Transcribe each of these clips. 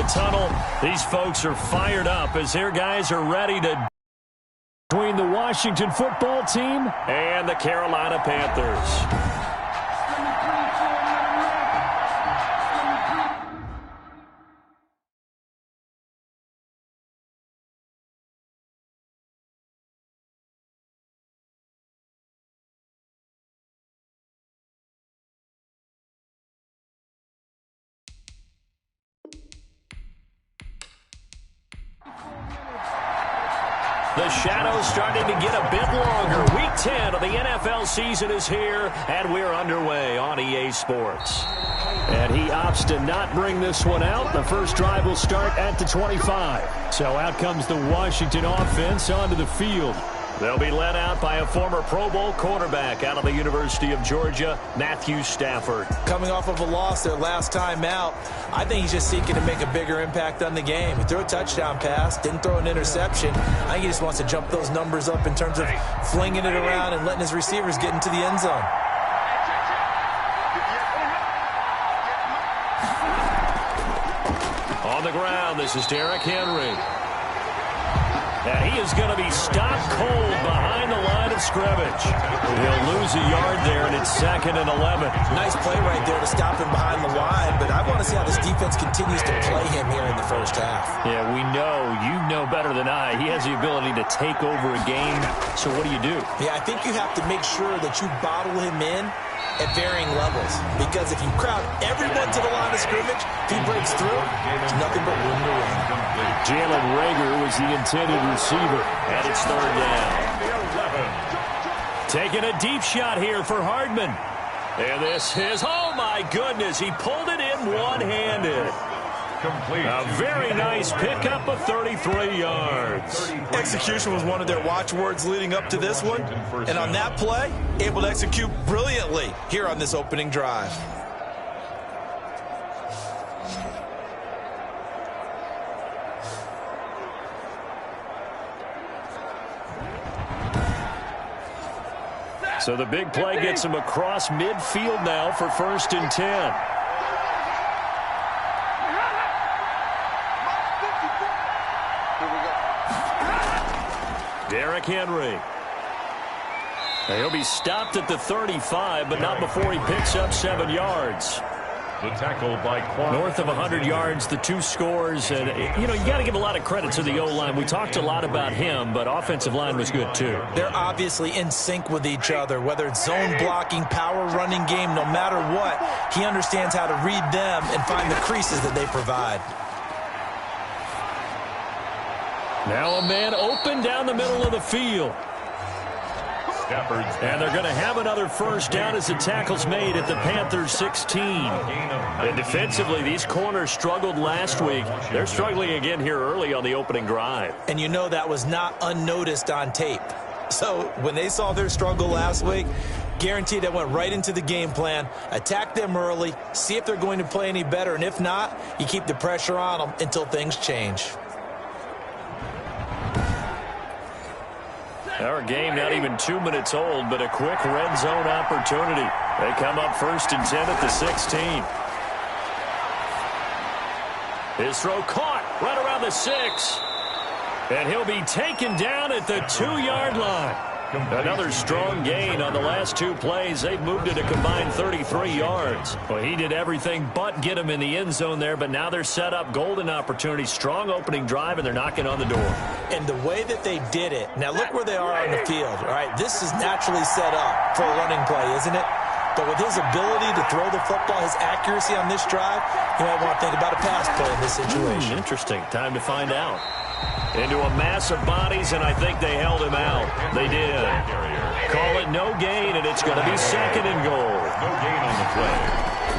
tunnel. These folks are fired up as their guys are ready to between the Washington football team and the Carolina Panthers. The shadow's starting to get a bit longer. Week 10 of the NFL season is here, and we're underway on EA Sports. And he opts to not bring this one out. The first drive will start at the 25. So out comes the Washington offense onto the field. They'll be led out by a former Pro Bowl quarterback out of the University of Georgia, Matthew Stafford. Coming off of a loss their last time out, I think he's just seeking to make a bigger impact on the game. He threw a touchdown pass, didn't throw an interception. I think he just wants to jump those numbers up in terms of flinging it around and letting his receivers get into the end zone. On the ground, this is Derrick Henry. And he is going to be stopped cold behind the line of scrimmage. He'll lose a yard there, and it's 2nd and 11. Nice play right there to stop him behind the line, but I want to see how this defense continues to play him here in the first half. Yeah, we know. You know better than I. He has the ability to take over a game, so what do you do? Yeah, I think you have to make sure that you bottle him in at varying levels, because if you crowd everyone to the line of scrimmage, if he breaks through, there's nothing but room to run. Jalen Reagor was the intended receiver, and it's 3rd down. Taking a deep shot here for Hardman. And this is, oh my goodness, he pulled it in one-handed. A very nice pickup of 33 yards. Execution was one of their watchwords leading up to this one. And on that play, able to execute brilliantly here on this opening drive. So the big play gets him across midfield now for 1st and 10. Derrick Henry. He'll be stopped at the 35, but not before he picks up 7 yards. The tackle by north of 100 yards, the 2 scores. And, you know, you got to give a lot of credit to the O-line. We talked a lot about him, but offensive line was good, too. They're obviously in sync with each other, whether it's zone blocking, power running game, no matter what. He understands how to read them and find the creases that they provide. Now a man open down the middle of the field. And they're going to have another 1st down as the tackle's made at the Panthers 16. And defensively, these corners struggled last week. They're struggling again here early on the opening drive. And you know that was not unnoticed on tape. So when they saw their struggle last week, guaranteed that went right into the game plan. Attack them early, see if they're going to play any better. And if not, you keep the pressure on them until things change. Our game not even 2 minutes old, but a quick red zone opportunity. They come up 1st and 10 at the 16. His throw caught right around the 6. And he'll be taken down at the 2-yard line. Another strong gain on the last 2 plays. They've moved it a combined 33 yards. Well, he did everything but get him in the end zone there, but now they're set up golden opportunity. Strong opening drive, and they're knocking on the door. And the way that they did it, now look where they are on the field, all right? This is naturally set up for a running play, isn't it? But with his ability to throw the football, his accuracy on this drive, you might want to think about a pass play in this situation. Interesting. Time to find out. Into a mass of bodies, and I think they held him out. They did. Call it no gain, and it's going to be 2nd and goal. No gain on the play.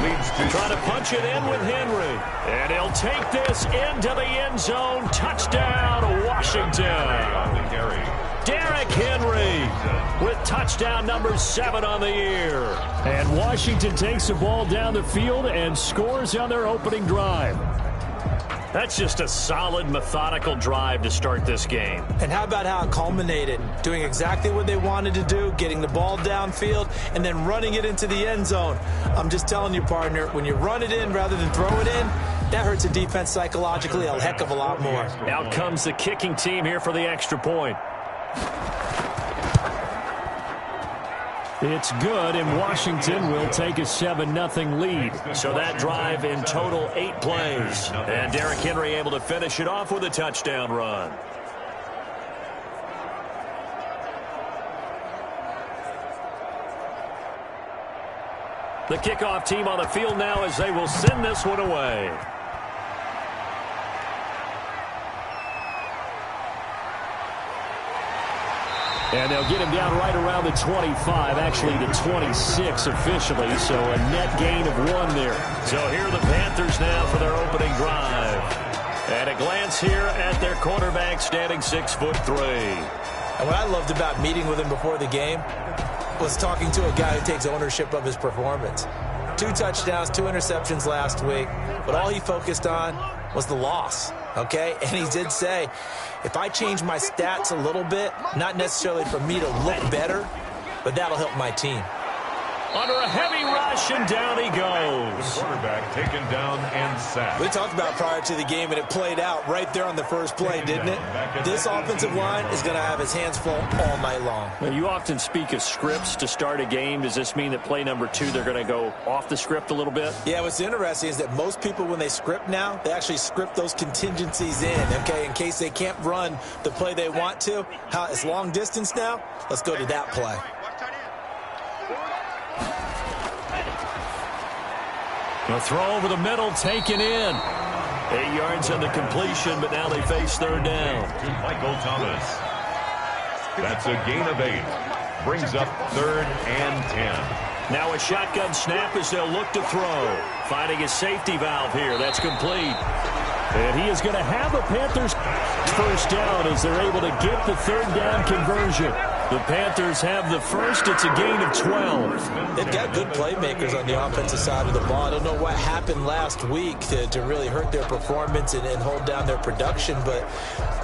Leads to try to punch it in with Henry. And he'll take this into the end zone. Touchdown, Washington. Derrick Henry with touchdown number 7 on the year. And Washington takes the ball down the field and scores on their opening drive. That's just a solid, methodical drive to start this game. And how about how it culminated? Doing exactly what they wanted to do, getting the ball downfield, and then running it into the end zone. I'm just telling you, partner, when you run it in rather than throw it in, that hurts a defense psychologically a heck of a lot more. Out comes the kicking team here for the extra point. It's good, and Washington will take a 7-0 lead. So that drive in total 8 plays. And Derrick Henry able to finish it off with a touchdown run. The kickoff team on the field now as they will send this one away. And they'll get him down right around the 25, actually the 26 officially, so a net gain of 1 there. So here are the Panthers now for their opening drive. And a glance here at their quarterback standing 6'3". And what I loved about meeting with him before the game was talking to a guy who takes ownership of his performance. 2 touchdowns, 2 interceptions last week, but all he focused on was the loss, okay? And he did say, if I change my stats a little bit, not necessarily for me to look better, but that'll help my team. Under a heavy rush, and down he goes. The quarterback taken down and sacked. We talked about prior to the game, and it played out right there on the first play, didn't it? This offensive line is going to have his hands full all night long. Well, you often speak of scripts to start a game. Does this mean that play number 2, they're going to go off the script a little bit? Yeah, what's interesting is that most people, when they script now, they actually script those contingencies in, okay, in case they can't run the play they want to. It's long distance now. Let's go to that play. A throw over the middle, taken in. 8 yards on the completion, but now they face third down. To Michael Thomas. That's a gain of 8. Brings up 3rd and 10. Now a shotgun snap as they'll look to throw. Finding a safety valve here. That's complete. And he is going to have the Panthers first down as they're able to get the third down conversion. The Panthers have the first. It's a gain of 12. They've got good playmakers on the offensive side of the ball. I don't know what happened last week to really hurt their performance and hold down their production, but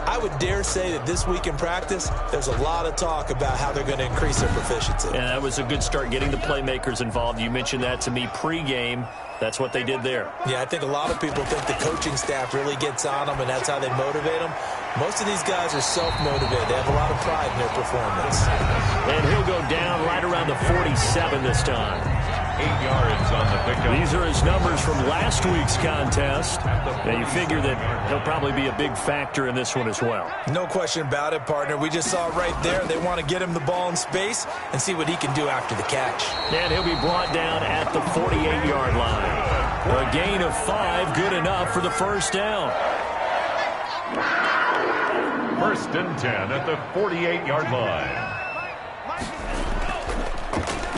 I would dare say that this week in practice, there's a lot of talk about how they're going to increase their proficiency. And that was a good start getting the playmakers involved. You mentioned that to me pregame. That's what they did there. Yeah, I think a lot of people think the coaching staff really gets on them, and that's how they motivate them. Most of these guys are self-motivated. They have a lot of pride in their performance. And he'll go down right around the 47 this time. 8 yards on the pickup. These are his numbers from last week's contest. Now you figure that he'll probably be a big factor in this one as well. No question about it, partner. We just saw right there. They want to get him the ball in space and see what he can do after the catch. And he'll be brought down at the 48-yard line. A gain of 5, good enough for the first down. 1st and 10 at the 48-yard line.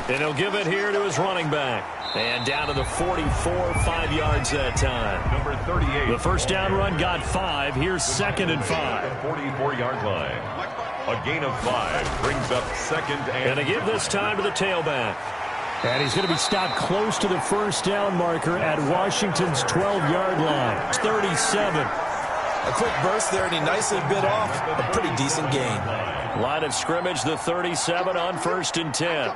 And he'll give it here to his running back. And down to the 44, 5 yards that time. Number 38. The first down run got 5. Here's 2nd and 5. 44-yard line. A gain of 5 brings up 2nd and... And they give this time to the tailback. And he's going to be stopped close to the first down marker at Washington's 12-yard line. It's 37. A quick burst there, and he nicely bit off a pretty decent gain. Line of scrimmage, the 37 on 1st and 10.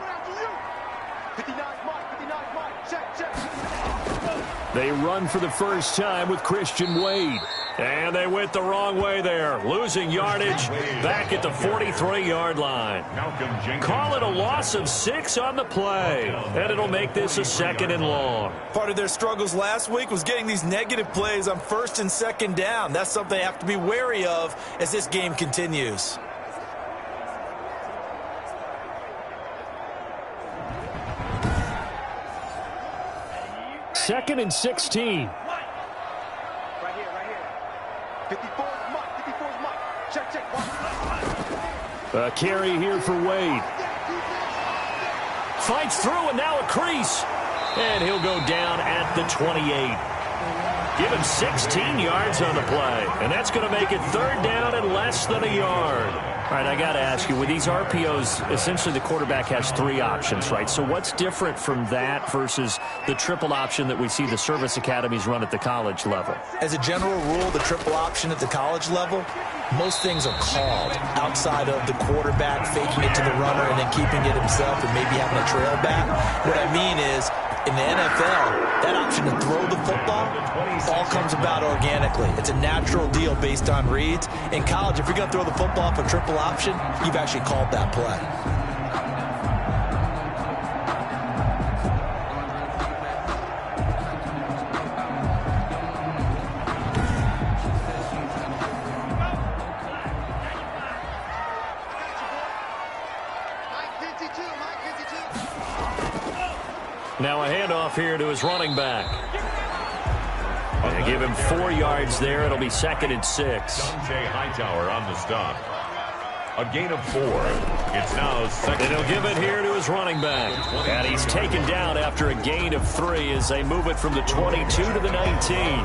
They run for the first time with Christian Wade. And they went the wrong way there. Losing yardage back at the 43-yard line. Call it a loss of 6 on the play. And it'll make this a 2nd and long. Part of their struggles last week was getting these negative plays on 1st and 2nd down. That's something they have to be wary of as this game continues. Second and 16. Right here. 54 is Mike. 54 is Mike. Check. A carry here for Wade. Fights through, and now a crease. And he'll go down at the 28. Give him 16 yards on the play. And that's going to make it 3rd down and less than a yard. All right, I got to ask you, with these RPOs, essentially the quarterback has 3 options, right? So what's different from that versus the triple option that we see the service academies run at the college level? As a general rule, the triple option at the college level, most things are called outside of the quarterback faking it to the runner and then keeping it himself and maybe having a trail back. What I mean is, in the NFL, that option to throw the football all comes about organically. It's a natural deal based on reads. In college, if you're going to throw the football for triple option, you've actually called that play. Now a handoff here to his running back. They give him 4 yards there. It'll be 2nd and 6. Jay Hightower on the stop. A gain of 4. It's now 2nd. And he'll give it here to his running back. And he's taken down after a gain of 3 as they move it from the 22 to the 19.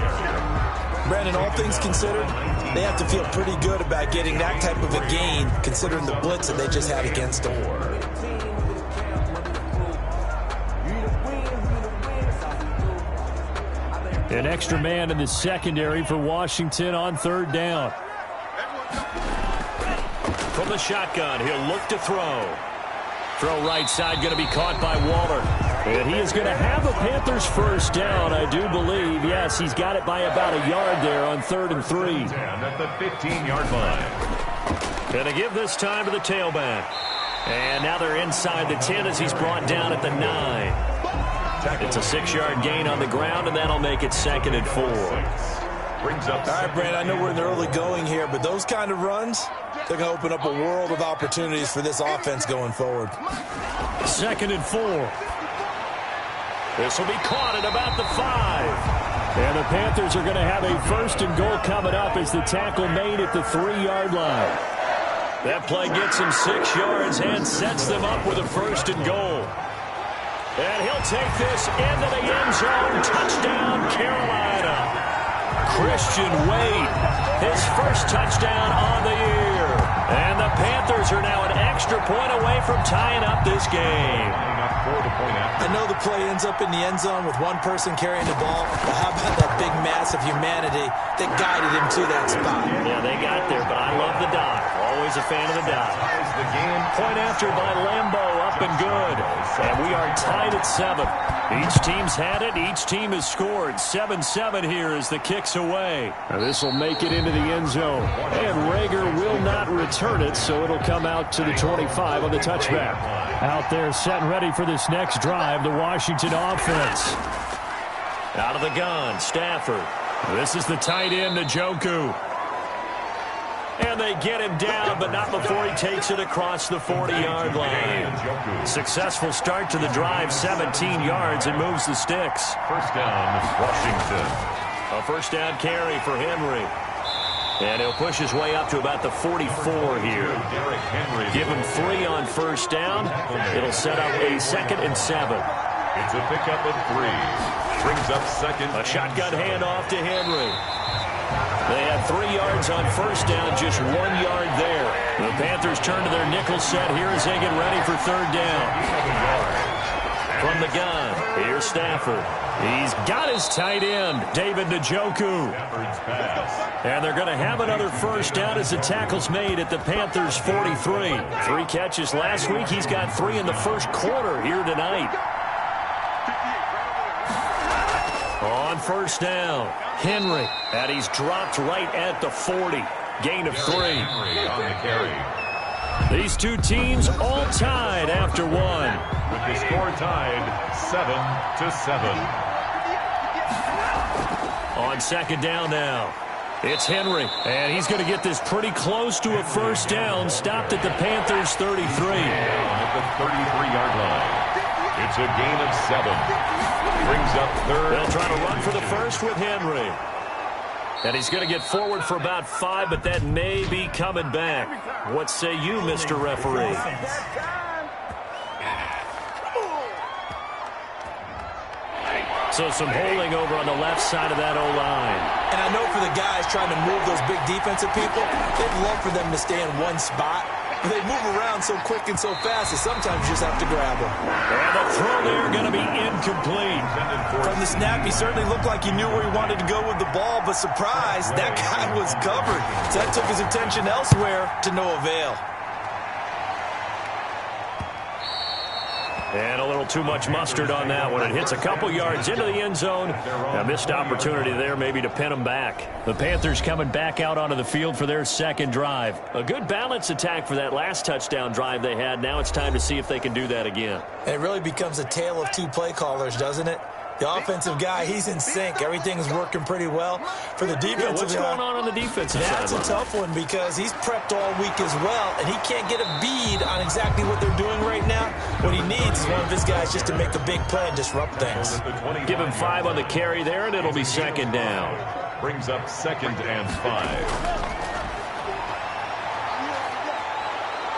Brandon, all things considered, they have to feel pretty good about getting that type of a gain considering the blitz that they just had against them. An extra man in the secondary for Washington on 3rd down. From the shotgun, he'll look to throw. Throw right side, going to be caught by Waller. And he is going to have a Panthers first down, I do believe. Yes, he's got it by about a yard there on 3rd and 3. And at the 15-yard line. Going to give this time to the tailback. And now they're inside the 10 as he's brought down at the 9. It's a 6-yard gain on the ground, and that'll make it 2nd and 4. Brings up. All right, Brandon, I know we're in the early going here, but those kind of runs, they're going to open up a world of opportunities for this offense going forward. 2nd and 4. This will be caught at about the 5. And the Panthers are going to have a 1st and goal coming up as the tackle made at the 3-yard line. That play gets him 6 yards and sets them up with a 1st and goal. And he'll take this into the end zone. Touchdown, Carolina. Christian Wade, his first touchdown on the year. And the Panthers are now an extra point away from tying up this game. I know the play ends up in the end zone with one person carrying the ball, but how about that big mass of humanity that guided him to that spot? Yeah, they got there, but I love the dive. Always a fan of the dive. Point after by Lambeau, up and good. And we are tied at 7. Each team's had it. Each team has scored. 7-7 here as the kick's away. Now this will make it into the end zone. And Rager will not return it, so it'll come out to the 25 on the touchback. Out there set and ready for this next drive, the Washington offense. Out of the gun, Stafford. This is the tight end, Njoku. And they get him down, but not before he takes it across the 40-yard line. Successful start to the drive, 17 yards, and moves the sticks. First down, Washington. A first down carry for Henry. And he'll push his way up to about the 44 here. Give him 3 on first down. It'll set up a 2nd and 7. It's a pickup of 3. Brings up 2nd. A shotgun handoff to Henry. They had 3 yards on first down, just 1 yard there. The Panthers turn to their nickel set here as they get ready for 3rd down. From the gun, here's Stafford. He's got his tight end, David Njoku. And they're going to have another first down as the tackle's made at the Panthers' 43. 3 catches last week. He's got 3 in the first quarter here tonight. On first down, Henry. And he's dropped right at the 40. Gain of 3. On the carry. These two teams all tied after 1. With the score tied 7-7. On 2nd down now, it's Henry, and he's going to get this pretty close to a first down, stopped at the Panthers' 33. At the 33-yard line. It's a gain of 7. Brings up 3rd. They'll try to run for the first with Henry. And he's going to get forward for about 5, but that may be coming back. What say you, Mr. Referee? So some holding over on the left side of that O-line. And I know for the guys trying to move those big defensive people, they'd love for them to stay in one spot. But they move around so quick and so fast that sometimes you just have to grab them. And the throw there going to be incomplete. From the snap, he certainly looked like he knew where he wanted to go with the ball, but surprise, that guy was covered. So that took his attention elsewhere to no avail. And a little too much mustard on that one. It hits a couple yards into the end zone. A missed opportunity there maybe to pin them back. The Panthers coming back out onto the field for their second drive. A good balance attack for that last touchdown drive they had. Now it's time to see if they can do that again. And it really becomes a tale of two play callers, doesn't it? The offensive guy, he's in sync. Everything's working pretty well. For the defensive what's going on the defensive side? That's a tough one because he's prepped all week as well, and he can't get a bead on exactly what they're doing right now. What he needs is one of his guys just to make a big play and disrupt things. Give him 5 on the carry there, and it'll be second down. Brings up 2nd and 5.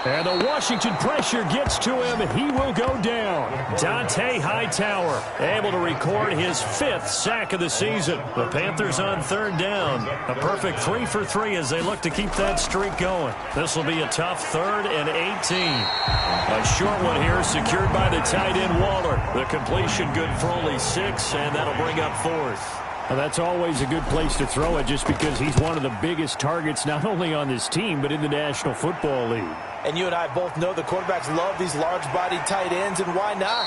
And the Washington pressure gets to him, and he will go down. Dante Hightower able to record his 5th sack of the season. The Panthers on 3rd down. A perfect 3 for 3 as they look to keep that streak going. This will be a tough 3rd and 18. A short one here secured by the tight end Waller. The completion good for only 6, and that'll bring up 4th. Well, that's always a good place to throw it just because he's one of the biggest targets not only on this team but in the National Football League. And you and I both know the quarterbacks love these large-bodied tight ends, and why not?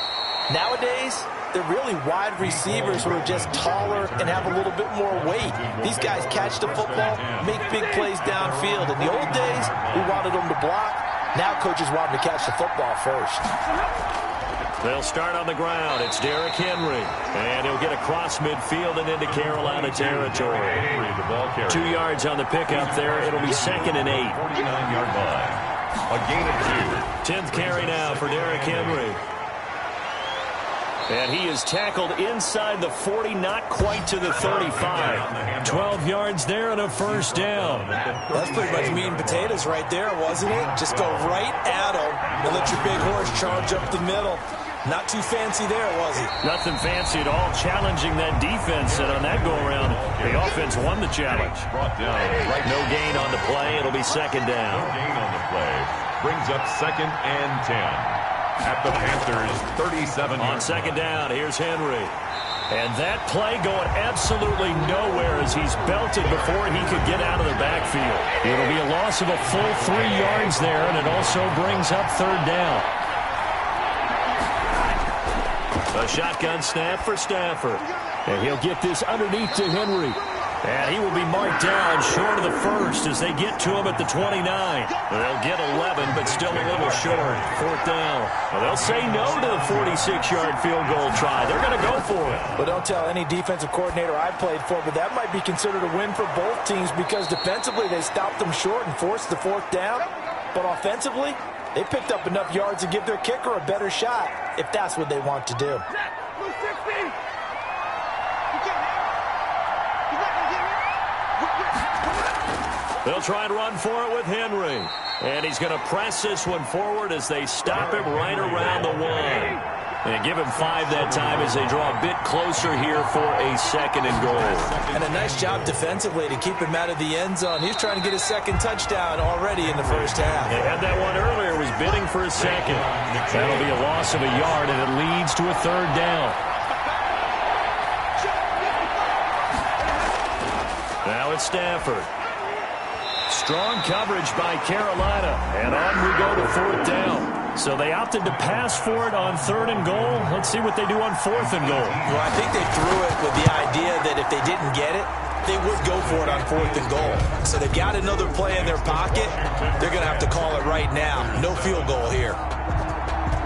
Nowadays, they're really wide receivers who are just taller and have a little bit more weight. These guys catch the football, make big plays downfield. In the old days, we wanted them to block. Now coaches want them to catch the football first. They'll start on the ground. It's Derrick Henry. And he'll get across midfield and into Carolina territory. 2 yards on the pickup there. It'll be 2nd and 8. 49-yard line. A gain of 2. 10th carry now for Derrick Henry. And he is tackled inside the 40, not quite to the 35. 12 yards there and a first down. That's pretty much meat and potatoes right there, wasn't it? Just go right at him and let your big horse charge up the middle. Not too fancy there, was he? Nothing fancy at all, challenging that defense. And on that go-around, the offense won the challenge. Brought down. No gain on the play. It'll be 2nd down. No gain on the play. Brings up 2nd and 10. At the Panthers, 37. On 2nd down, here's Henry. And that play going absolutely nowhere as he's belted before he could get out of the backfield. It'll be a loss of a full 3 yards there, and it also brings up 3rd down. A shotgun snap for Stafford. And he'll get this underneath to Henry. And he will be marked down short of the 1st as they get to him at the 29. They'll get 11, but still a little short. 4th down. Well, they'll say no to the 46-yard field goal try. They're going to go for it. Well, don't tell any defensive coordinator I played for, but that might be considered a win for both teams because defensively they stopped them short and forced the 4th down. But offensively, they picked up enough yards to give their kicker a better shot if that's what they want to do. They'll try and run for it with Henry. And he's going to press this one forward as they stop him right around the 1. And give him 5 that time as they draw a bit closer here for a 2nd and goal. And a nice job defensively to keep him out of the end zone. He's trying to get his 2nd touchdown already in the first half. They had that one earlier, was bidding for a 2nd. That'll be a loss of a yard, and it leads to a 3rd down. Now it's Stafford. Strong coverage by Carolina, and on we go to 4th down. So they opted to pass for it on 3rd and goal. Let's see what they do on 4th and goal. Well, I think they threw it with the idea that if they didn't get it, they would go for it on 4th and goal. So they've got another play in their pocket. They're going to have to call it right now. No field goal here.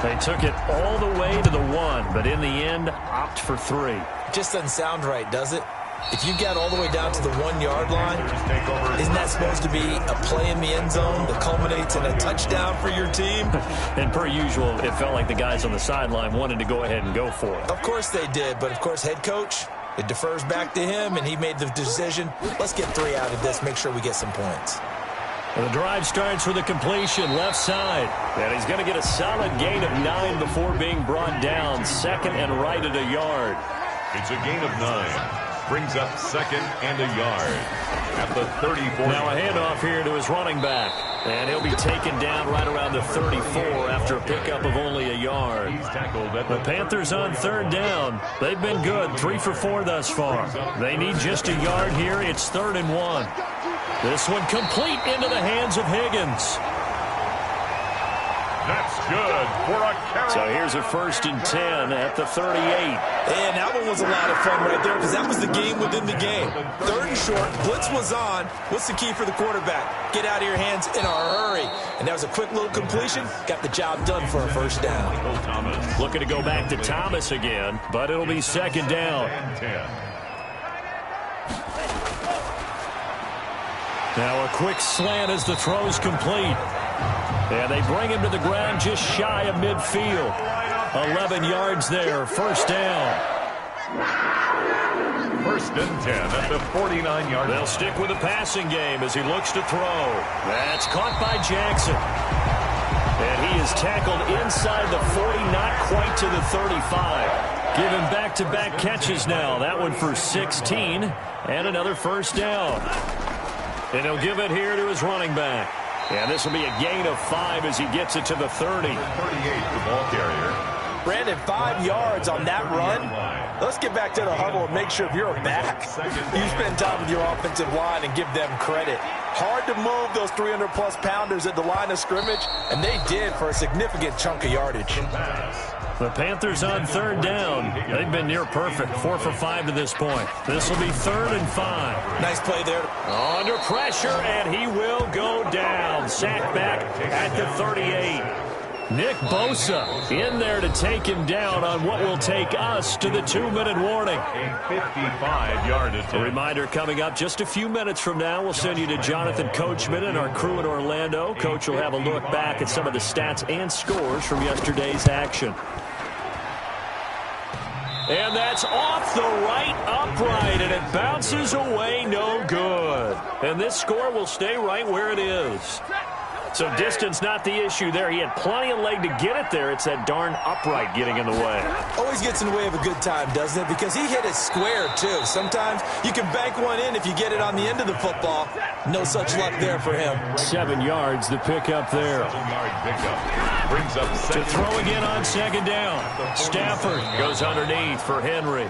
They took it all the way to the 1, but in the end, opt for 3. Just doesn't sound right, does it? If you get all the way down to the 1-yard line, isn't that supposed to be a play in the end zone that culminates in a touchdown for your team? And per usual, it felt like the guys on the sideline wanted to go ahead and go for it. Of course they did, but of course head coach, it defers back to him, and he made the decision, let's get 3 out of this, make sure we get some points. Well, the drive starts with a completion left side. And he's going to get a solid gain of 9 before being brought down. 2nd and right at a yard. It's a gain of 9. Brings up 2nd and a yard at the 34. Now a handoff here to his running back. And he'll be taken down right around the 34 after a pickup of only a yard. He's tackled at The Panthers on 3rd down. They've been good, 3 for 4 thus far. They need just a yard here. It's 3rd and 1. This one complete into the hands of Higgins. That's good for a carry. So here's a 1st and 10 at the 38. And that one was a lot of fun right there because that was the game within the game. 3rd and short, blitz was on. What's the key for the quarterback? Get out of your hands in a hurry. And that was a quick little completion. Got the job done for a 1st down. Looking to go back to Thomas again, but it'll be 2nd down. Now a quick slant as the throw's complete. And they bring him to the ground just shy of midfield. 11 yards there, 1st down. 1st and 10 at the 49-yard line. They'll stick with the passing game as he looks to throw. That's caught by Jackson. And he is tackled inside the 40, not quite to the 35. Given back-to-back catches now. That one for 16 and another 1st down. And he'll give it here to his running back. And this will be a gain of 5 as he gets it to the 30. 38, the ball carrier. Brandon, 5 yards on that run. Let's get back to the huddle and make sure if you're a back, you spend time with your offensive line and give them credit. Hard to move those 300-plus pounders at the line of scrimmage, and they did for a significant chunk of yardage. The Panthers on 3rd down. They've been near perfect, 4 for 5 to this point. This will be 3rd and 5. Nice play there. Under pressure, and he will go down. Sacked back at the 38. Nick Bosa in there to take him down on what will take us to the 2-minute warning. A 55-yard attempt. A reminder coming up just a few minutes from now. We'll send you to Jonathan Coachman and our crew in Orlando. Coach will have a look back at some of the stats and scores from yesterday's action. And that's off the right upright, and it bounces away no good. And this score will stay right where it is. So distance not the issue there. He had plenty of leg to get it there. It's that darn upright getting in the way. Always gets in the way of a good time, doesn't it? Because he hit it square, too. Sometimes you can bank one in if you get it on the end of the football. No such luck there for him. 7 yards the pickup there. 7-yard pickup. Brings up to throw again on 2nd down. Stafford goes underneath for Henry.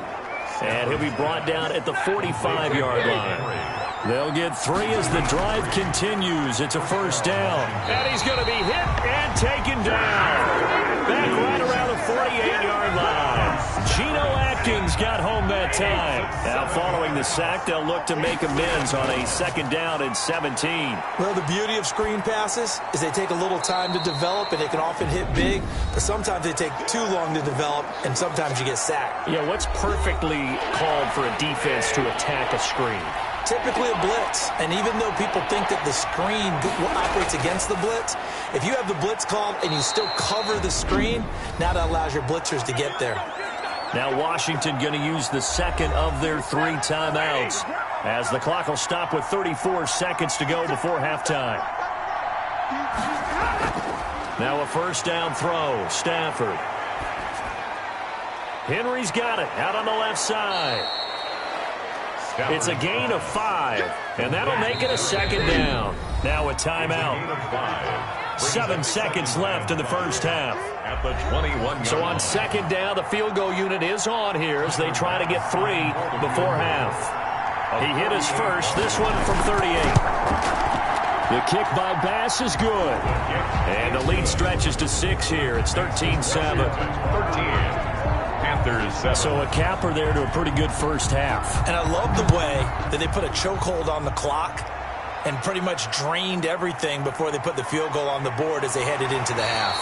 And he'll be brought down at the 45-yard line. They'll get 3 as the drive continues. It's a 1st down. And he's going to be hit and taken down. Back right around the 48-yard line. Geno Atkins got home that time. Now following the sack, they'll look to make amends on a 2nd down and 17. Well, the beauty of screen passes is they take a little time to develop, and they can often hit big. But sometimes they take too long to develop, and sometimes you get sacked. Yeah, what's perfectly called for a defense to attack a screen? Typically a blitz, and even though people think that the screen operates against the blitz, if you have the blitz called and you still cover the screen, now that allows your blitzers to get there. Now Washington going to use the 2nd of their 3 timeouts as the clock will stop with 34 seconds to go before halftime. Now a 1st down throw. Stafford. Henry's got it out on the left side. It's a gain of 5, and that'll make it a 2nd down. Now a timeout. 7 seconds left in the 1st half. At the 21-yard So on 2nd down, the field goal unit is on here as they try to get 3 before half. He hit his first, this one from 38. The kick by Bass is good. And the lead stretches to 6 here. It's 13-7. 13. So a capper there to a pretty good 1st half. And I love the way that they put a chokehold on the clock and pretty much drained everything before they put the field goal on the board as they headed into the half.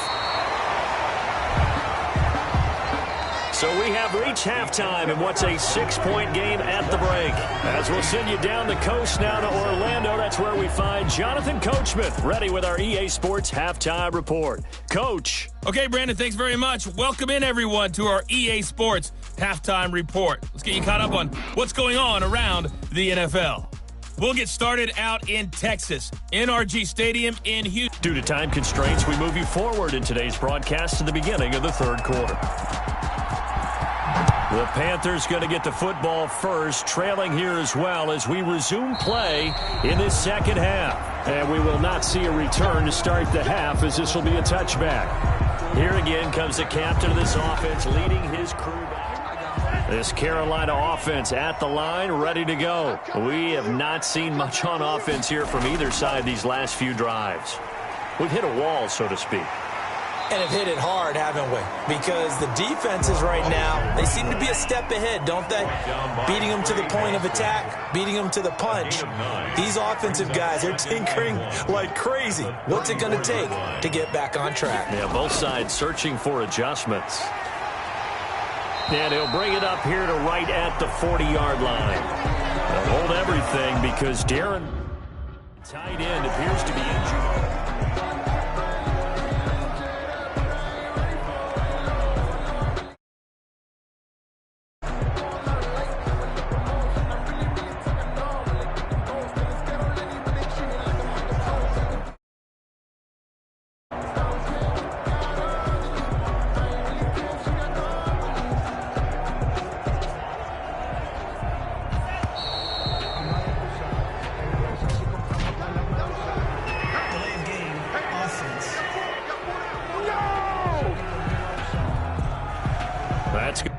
So we have reached halftime in what's a 6-point game at the break. As we'll send you down the coast now to Orlando, that's where we find Jonathan Coachman, ready with our EA Sports Halftime Report. Coach. Okay, Brandon, thanks very much. Welcome in, everyone, to our EA Sports Halftime Report. Let's get you caught up on what's going on around the NFL. We'll get started out in Texas, NRG Stadium in Houston. Due to time constraints, we move you forward in today's broadcast to the beginning of the 3rd quarter. The Panthers going to get the football first, trailing here as well as we resume play in this second half. And we will not see a return to start the half, as this will be a touchback. Here again comes the captain of this offense leading his crew back. This Carolina offense at the line, ready to go. We have not seen much on offense here from either side these last few drives. We've hit a wall, so to speak. And have hit it hard, haven't we? Because the defenses right now, they seem to be a step ahead, don't they? Beating them to the point of attack, beating them to the punch. These offensive guys are tinkering like crazy. What's it going to take to get back on track? Yeah, both sides searching for adjustments. And he'll bring it up here to right at the 40-yard line. They'll hold everything because Darren, tight end, appears to be injured. That's good.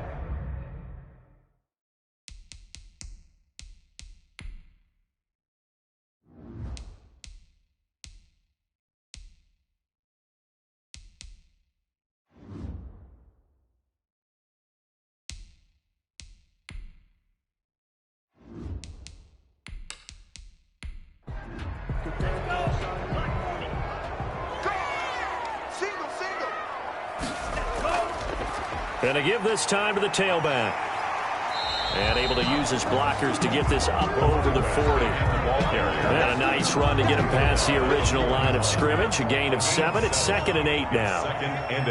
Going to give this time to the tailback. And able to use his blockers to get this up over the 40. And a nice run to get him past the original line of scrimmage. A gain of 7. It's 2nd and 8 now. 2nd and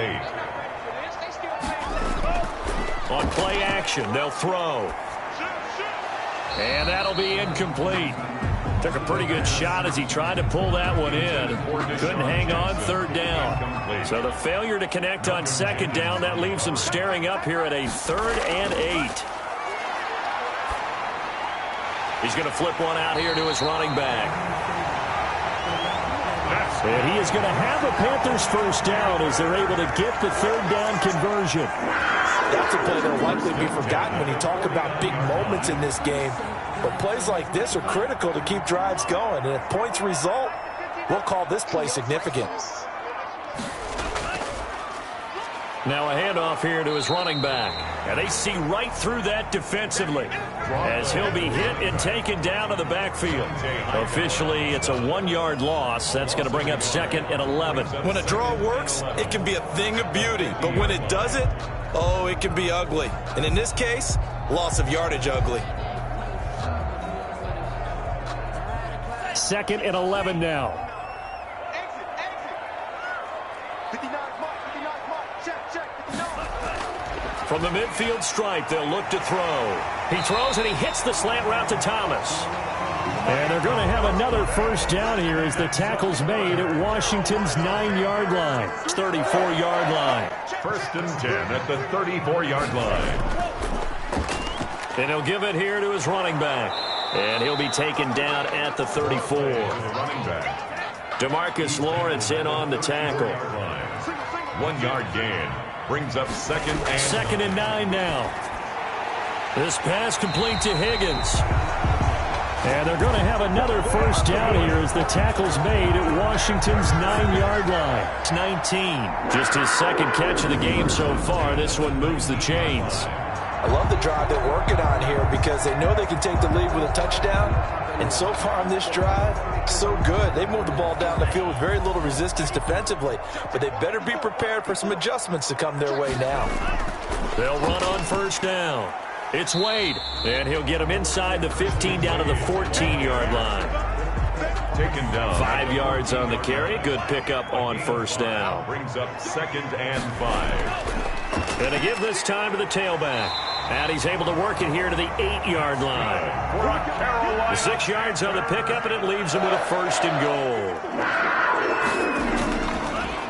8. On play action, they'll throw. And that'll be incomplete. Took a pretty good shot as he tried to pull that one in. Couldn't hang on, 3rd down. So the failure to connect on 2nd down, that leaves him staring up here at a 3rd and 8. He's going to flip one out here to his running back. And he is going to have a Panthers first down as they're able to get the 3rd down conversion. That's a play that will likely be forgotten when you talk about big moments in this game. But plays like this are critical to keep drives going. And if points result, we'll call this play significant. Now a handoff here to his running back. And they see right through that defensively as he'll be hit and taken down to the backfield. Officially, it's a 1-yard loss. That's going to bring up 2nd and 11. When a draw works, it can be a thing of beauty. But when it doesn't, oh, it can be ugly. And in this case, loss of yardage ugly. 2nd and 11 now. From the midfield stripe, they'll look to throw. He throws and he hits the slant route to Thomas. And they're going to have another first down here as the tackle's made at Washington's 9-yard line. 34-yard line. 1st and 10 at the 34-yard line. And he'll give it here to his running back. And he'll be taken down at the 34. DeMarcus Lawrence in on the tackle. 1-yard gain. Brings up 2nd and 9 now. This pass complete to Higgins. And they're going to have another first down here as the tackle's made at Washington's 9-yard line. It's 19. Just his 2nd catch of the game so far. This one moves the chains. I love the drive they're working on here because they know they can take the lead with a touchdown. And so far on this drive, so good. They moved the ball down the field with very little resistance defensively. But they better be prepared for some adjustments to come their way now. They'll run on first down. It's Wade. And he'll get him inside the 15 down to the 14-yard line. Taken down. 5 yards on the carry. Good pickup on first down. Brings up 2nd and 5. Going to give this time to the tailback. And he's able to work it here to the 8-yard line. The 6 yards on the pickup, and it leaves him with a 1st and goal.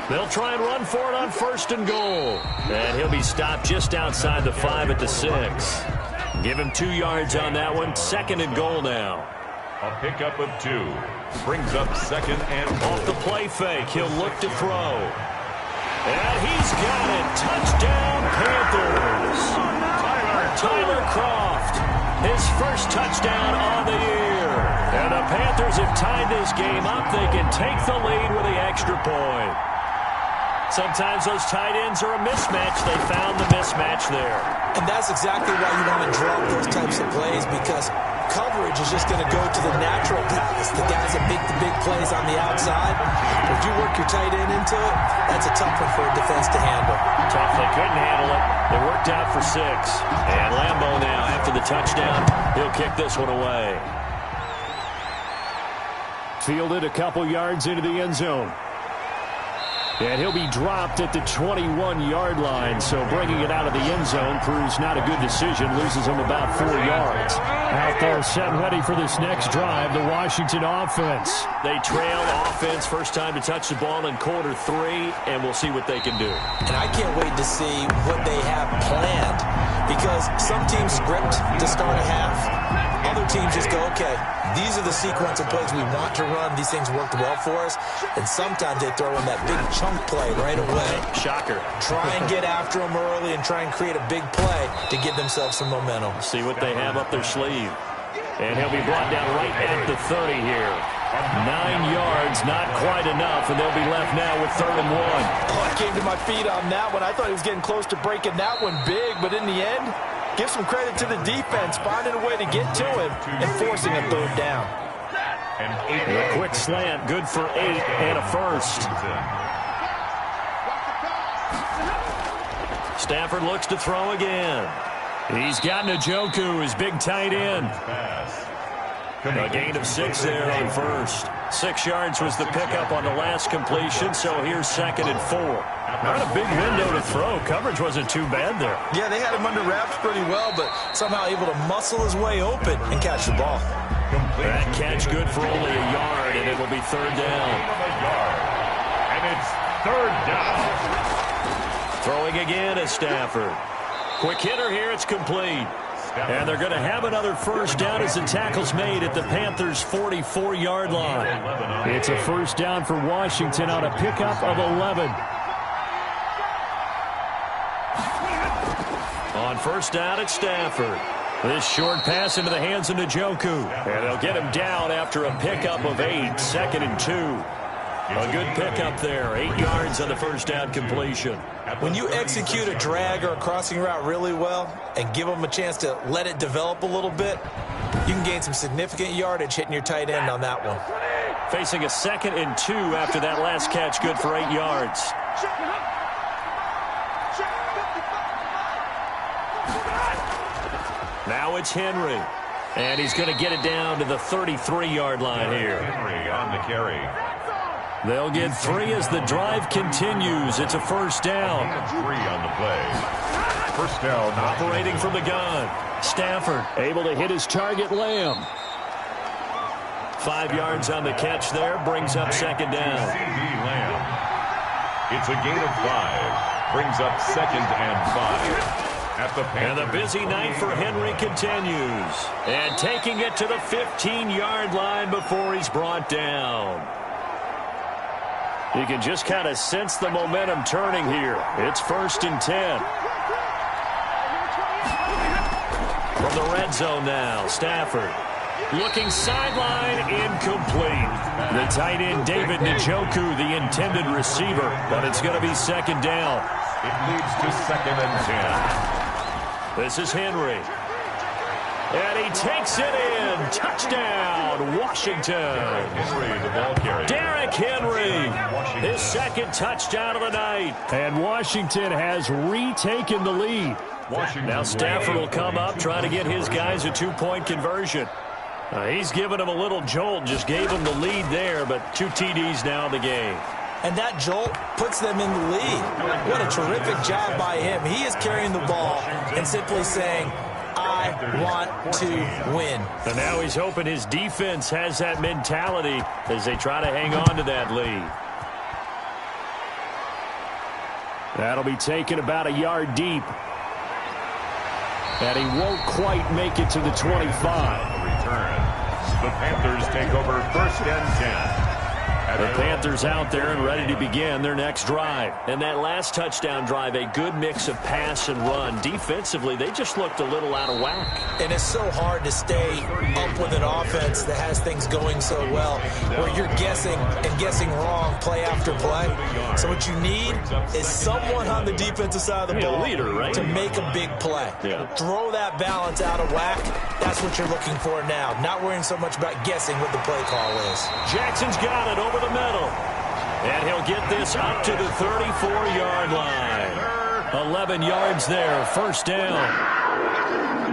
They'll try and run for it on 1st and goal. And he'll be stopped just outside the 5 at the 6. Give him 2 yards on that one. 2nd and goal now. A pickup of 2. Brings up 2nd and goal. Off the play fake, he'll look to throw. And he's got it. Touchdown, Panthers. Tyler Kroft, his first touchdown on the year. And the Panthers have tied this game up. They can take the lead with the extra point. Sometimes those tight ends are a mismatch. They found the mismatch there. And that's exactly why you want to draw up those types of plays, because coverage is just going to go to the natural guys, the guys that make the big plays on the outside. If you work your tight end into it, that's a tough one for a defense to handle. Tough. They couldn't handle it. They worked out for 6. And Lambeau now, after the touchdown, he'll kick this one away. Fielded a couple yards into the end zone. And he'll be dropped at the 21-yard line, so bringing it out of the end zone proves not a good decision, loses him about 4 yards. Out there set ready for this next drive, the Washington offense. They trail offense, first time to touch the ball in quarter 3, and we'll see what they can do. And I can't wait to see what they have planned, because some teams script to start a half. Other teams just go, okay, these are the sequence of plays we want to run. These things worked well for us. And sometimes they throw in that big chunk play right away. Shocker. Try and get after them early and try and create a big play to give themselves some momentum. See what they have up their sleeve. And he'll be brought down right at the 30 here. 9 yards, not quite enough, and they'll be left now with 3rd and 1. Oh, I came to my feet on that one. I thought he was getting close to breaking that one big, but in the end, give some credit to the defense, finding a way to get to him and forcing a 3rd down. And a quick slant, good for 8 and a first. Stafford looks to throw again. He's got Njoku, his big tight end. A gain of 6 there on first. 6 yards was the pickup on the last completion, so here's 2nd and 4. Not a big window to throw. Coverage wasn't too bad there. Yeah, they had him under wraps pretty well, but somehow able to muscle his way open and catch the ball. That catch good for only a yard, and it'll be 3rd down. And it's 3rd down. Throwing again is Stafford. Quick hitter here, it's complete. And they're going to have another first down as the tackle's made at the Panthers' 44-yard line. It's a first down for Washington on a pickup of 11. On first down, it's Stafford. This short pass into the hands of Njoku. And they'll get him down after a pickup of 8, 2nd and 2. A good pickup there, 8 yards on the first down completion. When you execute a drag or a crossing route really well and give them a chance to let it develop a little bit, you can gain some significant yardage hitting your tight end on that one. Facing a 2nd and 2 after that last catch, good for 8 yards. Now it's Henry. And he's going to get it down to the 33-yard line here. Henry on the carry. They'll get 3 as the drive continues. It's a first down. 3 on the play. First down. Operating from the gun. Stafford able to hit his target, Lamb. 5 yards on the catch there. Brings up 2nd down. C.D. Lamb. It's a gain of 5. Brings up 2nd and 5. And the busy night for Henry continues. And taking it to the 15-yard line before he's brought down. You can just kind of sense the momentum turning here. It's 1st and 10. From the red zone now, Stafford. Looking sideline, incomplete. The tight end, David Njoku, the intended receiver. But it's going to be 2nd down. It leads to 2nd and 10. This is Henry. And he takes it in. Touchdown, Washington. Henry, the ball carrier. Derrick Henry, his 2nd touchdown of the night. And Washington has retaken the lead. Now Stafford will come up, trying to get his guys a 2-point conversion. He's given him a little jolt, just gave him the lead there, but 2 TDs now in the game. And that jolt puts them in the lead. What a terrific job by him. He is carrying the ball and simply saying, I want to win. And now he's hoping his defense has that mentality as they try to hang on to that lead. That'll be taken about a yard deep. And he won't quite make it to the 25. Return. The Panthers take over 1st and 10. The Panthers out there and ready to begin their next drive. And that last touchdown drive, a good mix of pass and run. Defensively, they just looked a little out of whack. And it's so hard to stay up with an offense that has things going so well, where you're guessing and guessing wrong play after play. So what you need is someone on the defensive side of the ball leader, right? to make a big play. Yeah. Throw that balance out of whack. That's what you're looking for now. Not worrying so much about guessing what the play call is. Jackson's got it over the middle. And he'll get this up to the 34-yard line. 11 yards there, 1st down.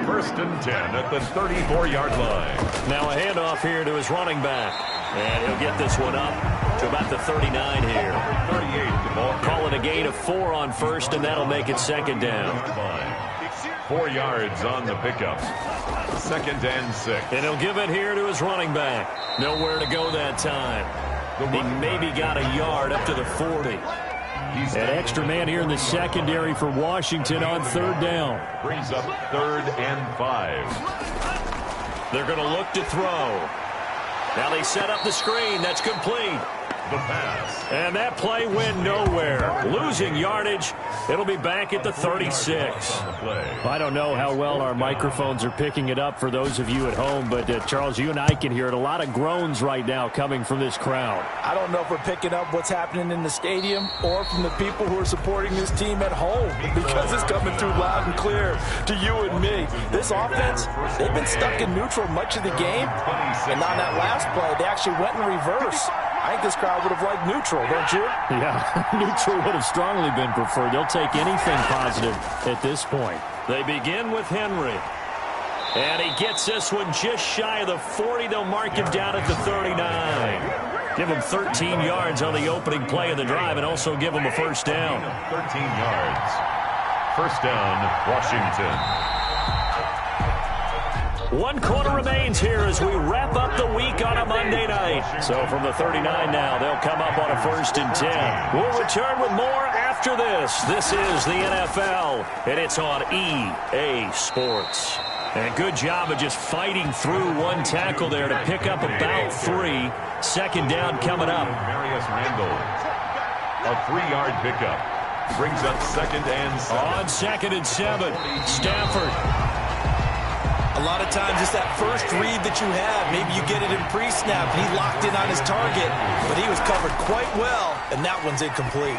1st and 10 at the 34-yard line. Now a handoff here to his running back. And he'll get this one up to about the 39 here. 38, the ball. Call it a gain of 4 on 1st, and that'll make it 2nd down. 4 yards on the pickup. 2nd and 6. And he'll give it here to his running back. Nowhere to go that time. He maybe got a yard up to the 40. An extra man here in the secondary for Washington on 3rd down. Brings up 3rd and 5. They're going to look to throw. Now they set up the screen. That's complete. The pass. And that play went nowhere. Losing yardage. It'll be back at the 36. I don't know how well our microphones are picking it up for those of you at home, but Charles, you and I can hear it. A lot of groans right now coming from this crowd. I don't know if we're picking up what's happening in the stadium or from the people who are supporting this team at home, because it's coming through loud and clear to you and me. This offense, they've been stuck in neutral much of the game, and on that last play, they actually went in reverse. I think this crowd would have liked neutral, don't you? Yeah, neutral would have strongly been preferred. They'll take anything positive at this point. They begin with Henry. And he gets this one just shy of the 40. They'll mark him down at the 39. Give him 13 yards on the opening play of the drive and also give him a 1st down. 13 yards. 1st down, Washington. 1 quarter remains here as we wrap up the week on a Monday night. So from the 39 now, they'll come up on a 1st and 10. We'll return with more after this. This is the NFL, and it's on EA Sports. And a good job of just fighting through one tackle there to pick up about 3. 2nd down coming up. Marius Randall. A 3-yard pickup. Brings up 2nd and 7. On 2nd and 7, Stafford. A lot of times it's that first read that you have. Maybe you get it in pre-snap, and he locked in on his target, but he was covered quite well, and that one's incomplete.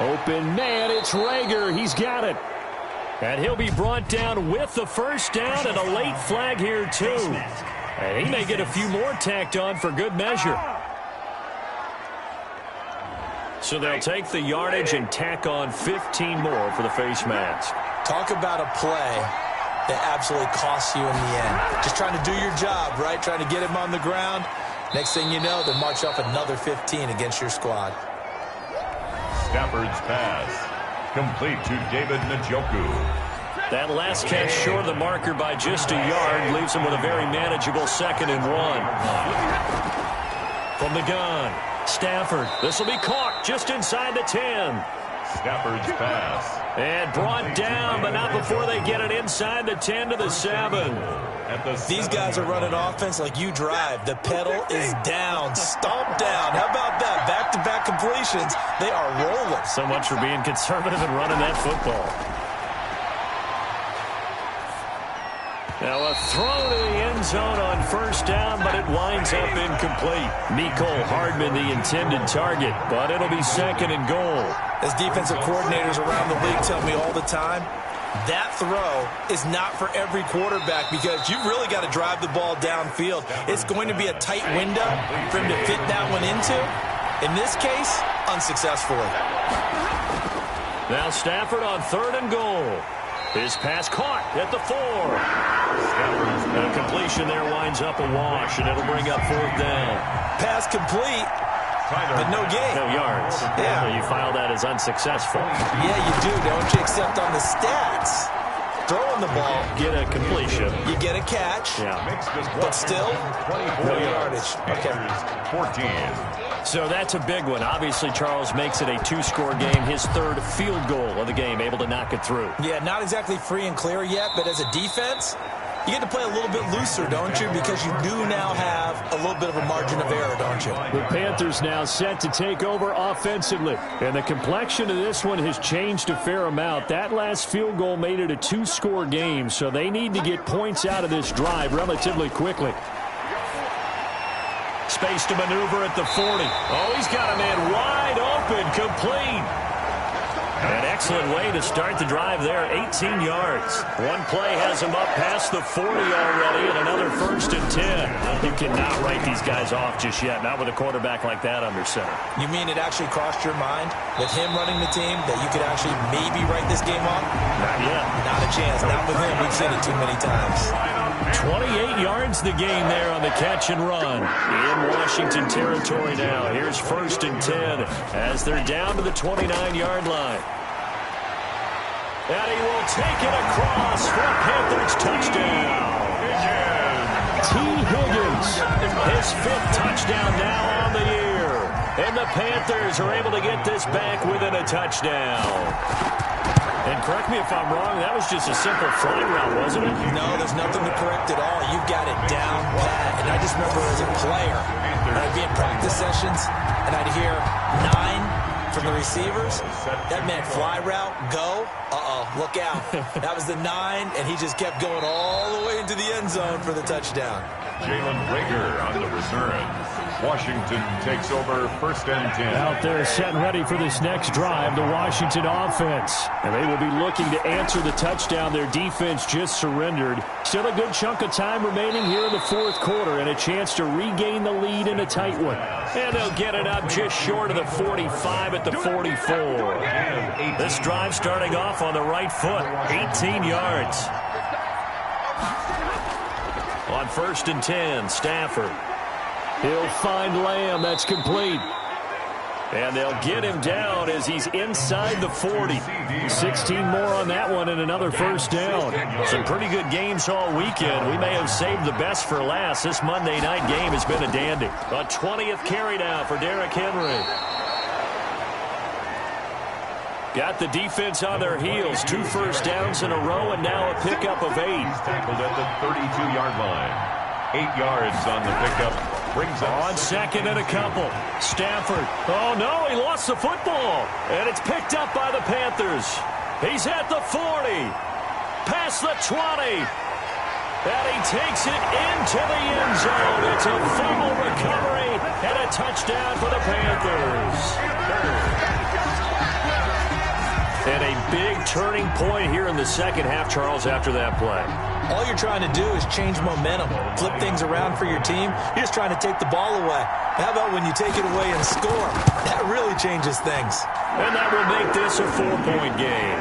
Open man, it's Rager. He's got it. And he'll be brought down with the 1st down and a late flag here, too. And he may get a few more tacked on for good measure. So they'll take the yardage and tack on 15 more for the face mask. Talk about a play that absolutely costs you in the end. Just trying to do your job, right? Trying to get him on the ground. Next thing you know, they'll march off another 15 against your squad. Stafford's pass. Complete to David Njoku. That last catch short of the marker by just a yard leaves him with a very manageable 2nd and 1. From the gun, Stafford. This will be caught just inside the 10. Stafford's pass. And brought down, but not before they get it inside the 10 to the 7. These guys are running offense like you drive. The pedal is down, stomp down. How about that? Back-to-back completions. They are rolling. So much for being conservative and running that football. Now a throw to the end zone on 1st down, but it winds up incomplete. Mecole Hardman, the intended target, but it'll be 2nd and goal. As defensive coordinators around the league tell me all the time, that throw is not for every quarterback because you've really got to drive the ball downfield. It's going to be a tight window for him to fit that one into. In this case, unsuccessfully. Now Stafford on 3rd and goal. His pass caught at the 4. And a completion there winds up a wash, and it'll bring up 4th down. Pass complete, but no gain. No yards. Yeah. So you file that as unsuccessful. Yeah, you do, don't you? Except on the stats. Throwing the ball. Get a completion. You get a catch. Yeah. But still, no yardage. Okay. 14. So that's a big one. Obviously, Charles makes it a two-score game. His third field goal of the game, able to knock it through. Yeah, not exactly free and clear yet, but as a defense, you get to play a little bit looser, don't you? Because you do now have a little bit of a margin of error, don't you? The Panthers now set to take over offensively. And the complexion of this one has changed a fair amount. That last field goal made it a two-score game, so they need to get points out of this drive relatively quickly. Space to maneuver at the 40. Oh, he's got a man wide open, complete. An excellent way to start the drive there, 18 yards. One play has him up past the 40 already, and another 1st and 10. You cannot write these guys off just yet, not with a quarterback like that under center. You mean it actually crossed your mind, with him running the team, that you could actually maybe write this game off? Not yet. Not a chance. Not with him. We've seen it too many times. 28 yards the gain there on the catch and run. In Washington territory now. Here's 1st and 10 as they're down to the 29-yard line. And he will take it across for a Panthers touchdown. T. Higgins, his 5th touchdown now on the year. And the Panthers are able to get this back within a touchdown. And correct me if I'm wrong, that was just a simple fly route, wasn't it? No, there's nothing to correct at all. You've got it down pat. And I just remember as a player, I'd be in practice sessions, and I'd hear 9 from the receivers. That meant fly route, go. Look out. That was the 9, and he just kept going all the way into the end zone for the touchdown. Jalen Rager on the return. Washington takes over 1st and 10. Out there set and ready for this next drive, the Washington offense. And they will be looking to answer the touchdown their defense just surrendered. Still a good chunk of time remaining here in the 4th quarter and a chance to regain the lead in a tight one. And they'll get it up just short of the 45 at the 44. This drive starting off on the right foot, 18 yards. On 1st and 10, Stafford. He'll find Lamb. That's complete. And they'll get him down as he's inside the 40. 16 more on that one and another 1st down. Some pretty good games all weekend. We may have saved the best for last. This Monday night game has been a dandy. A 20th carry now for Derrick Henry. Got the defense on their heels. 2 first downs in a row and now a pickup of 8. He's tackled at the 32-yard line. 8 yards on the pickup. Brings up on 2nd and a couple. Stafford. Oh, no, he lost the football. And it's picked up by the Panthers. He's at the 40. Past the 20. And he takes it into the end zone. It's a fumble recovery and a touchdown for the Panthers. And a big turning point here in the second half, Charles, after that play. All you're trying to do is change momentum, flip things around for your team. You're just trying to take the ball away. How about when you take it away and score? That really changes things. And that will make this a 4-point game.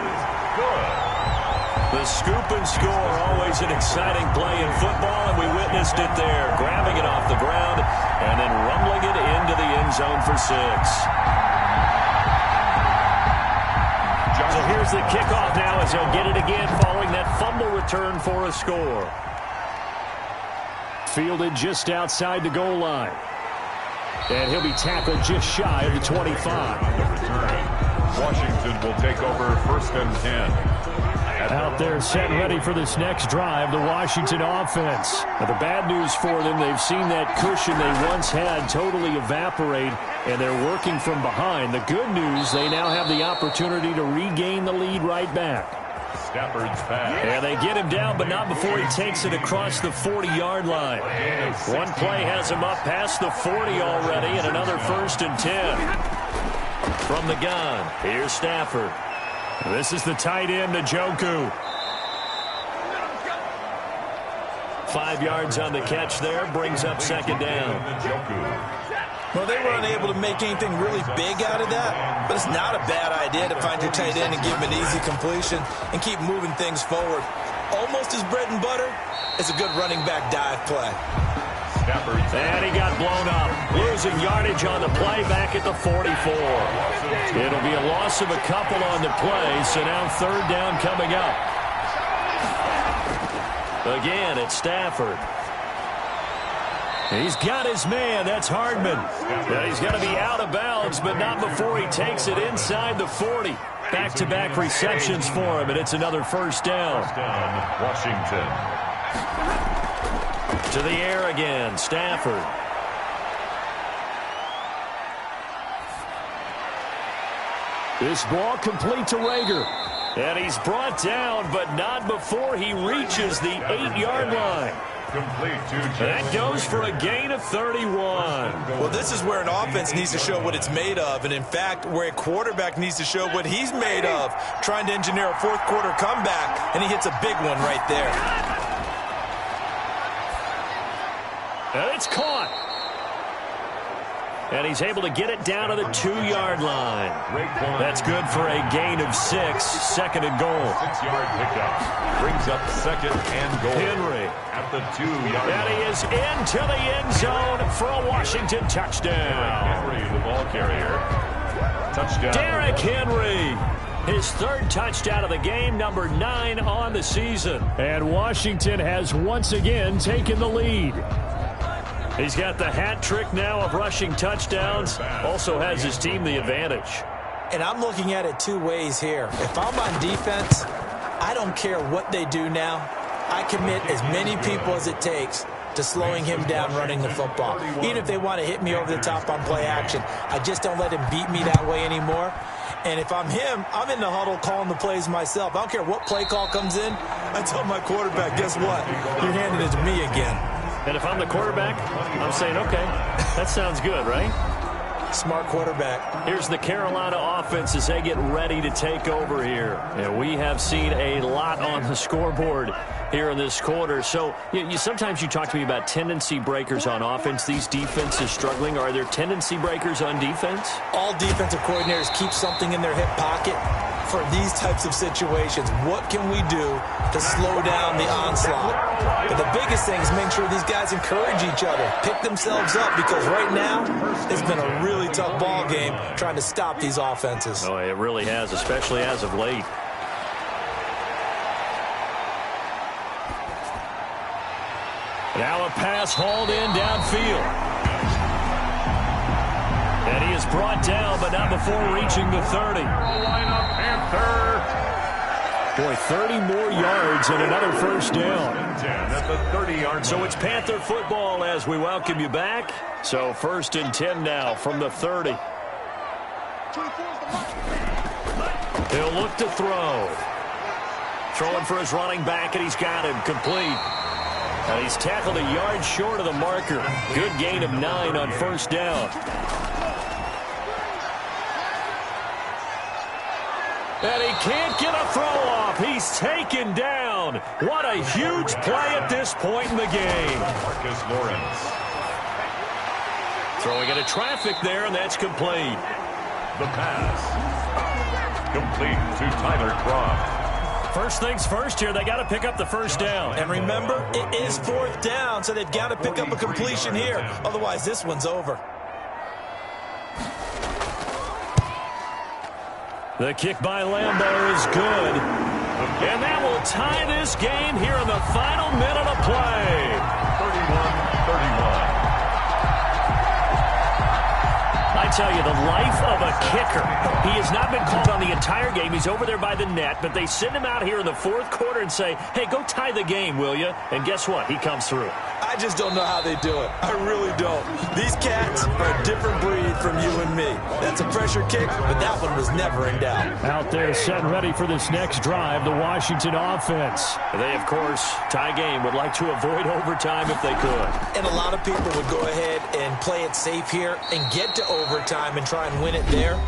The scoop and score, always an exciting play in football, and we witnessed it there, grabbing it off the ground and then rumbling it into the end zone for 6. So here's the kickoff now as he'll get it again following that fumble return for a score. Fielded just outside the goal line. And he'll be tackled just shy of the 25. Washington will take over 1st and 10. Out there set and ready for this next drive, the Washington offense. Now, the bad news for them, they've seen that cushion they once had totally evaporate, and they're working from behind. The good news, they now have the opportunity to regain the lead right back. Stafford's pass. And they get him down, but not before he takes it across the 40-yard line. One play has him up past the 40 already, and another 1st and 10. From the gun, here's Stafford. This is the tight end, Njoku. 5 yards on the catch there, brings up 2nd down. Well, they were unable to make anything really big out of that, but it's not a bad idea to find your tight end and give him an easy completion and keep moving things forward. Almost as bread and butter as a good running back dive play. And he got blown up, losing yardage on the play back at the 44. It'll be a loss of a couple on the play, so now 3rd down coming up. Again, it's Stafford. He's got his man. That's Hardman. Now he's going to be out of bounds, but not before he takes it inside the 40. Back-to-back receptions for him, and it's another first down. Washington. To the air again, Stafford. This ball complete to Rager. And he's brought down, but not before he reaches the 8-yard line. That goes for a gain of 31. Well, this is where an offense needs to show what it's made of, and in fact, where a quarterback needs to show what he's made of, trying to engineer a fourth-quarter comeback, and he hits a big one right there. And it's caught. And he's able to get it down to the 2-yard line. That's good for a gain of 6, second and goal. 6-yard pickup. Brings up second and goal. Henry. At the 2-yard line. And he is into the end zone for a Washington touchdown. Henry, the ball carrier. Touchdown. Derrick Henry. His third touchdown of the game, number 9 on the season. And Washington has once again taken the lead. He's got the hat trick now of rushing touchdowns. Also has his team the advantage. And I'm looking at it two ways here. If I'm on defense, I don't care what they do now. I commit as many people as it takes to slowing him down running the football. Even if they want to hit me over the top on play action, I just don't let him beat me that way anymore. And if I'm him, I'm in the huddle calling the plays myself. I don't care what play call comes in. I tell my quarterback, guess what? You're handing it to me again. And if I'm the quarterback, I'm saying, okay, that sounds good, right? Smart quarterback. Here's the Carolina offense as they get ready to take over here. And we have seen a lot on the scoreboard here in this quarter. So sometimes you talk to me about tendency breakers on offense. These defenses struggling. Are there tendency breakers on defense? All defensive coordinators keep something in their hip pocket for these types of situations. What can we do to slow down the onslaught? But the biggest thing is make sure these guys encourage each other, pick themselves up, because right now it's been a really tough ball game trying to stop these offenses. Oh, it really has, especially as of late. Now a pass hauled in downfield. And he is brought down, but not before reaching the 30. Carolina Panther. Boy, 30 more yards and another first down. At the 30-yard. So it's Panther football as we welcome you back. So 1st and 10 now from the 30. He'll look to throw. Throwing for his running back, and he's got him complete. And he's tackled a yard short of the marker. Good gain of 9 on first down. And he can't get a throw off. He's taken down. What a huge play at this point in the game. Marcus Lawrence. Throwing into traffic there, and that's complete. The pass. Complete to Tyler Kroft. First things first here, they got to pick up the first down. And remember, it is 4th down, so they've got to pick up a completion here. Otherwise, this one's over. The kick by Lambeau is good. And that will tie this game here in the final minute of play. 31-31. I tell you, the life of a kicker. He has not been called on the entire game. He's over there by the net, but they send him out here in the 4th quarter and say, hey, go tie the game, will you? And guess what? He comes through. I just don't know how they do it. I really don't. These cats are a different breed from you and me. That's a pressure kick, but that one was never in doubt. Out there set and ready for this next drive, the Washington offense. They, of course, tie game, would like to avoid overtime if they could. And a lot of people would go ahead and play it safe here and get to overtime and try and win it there.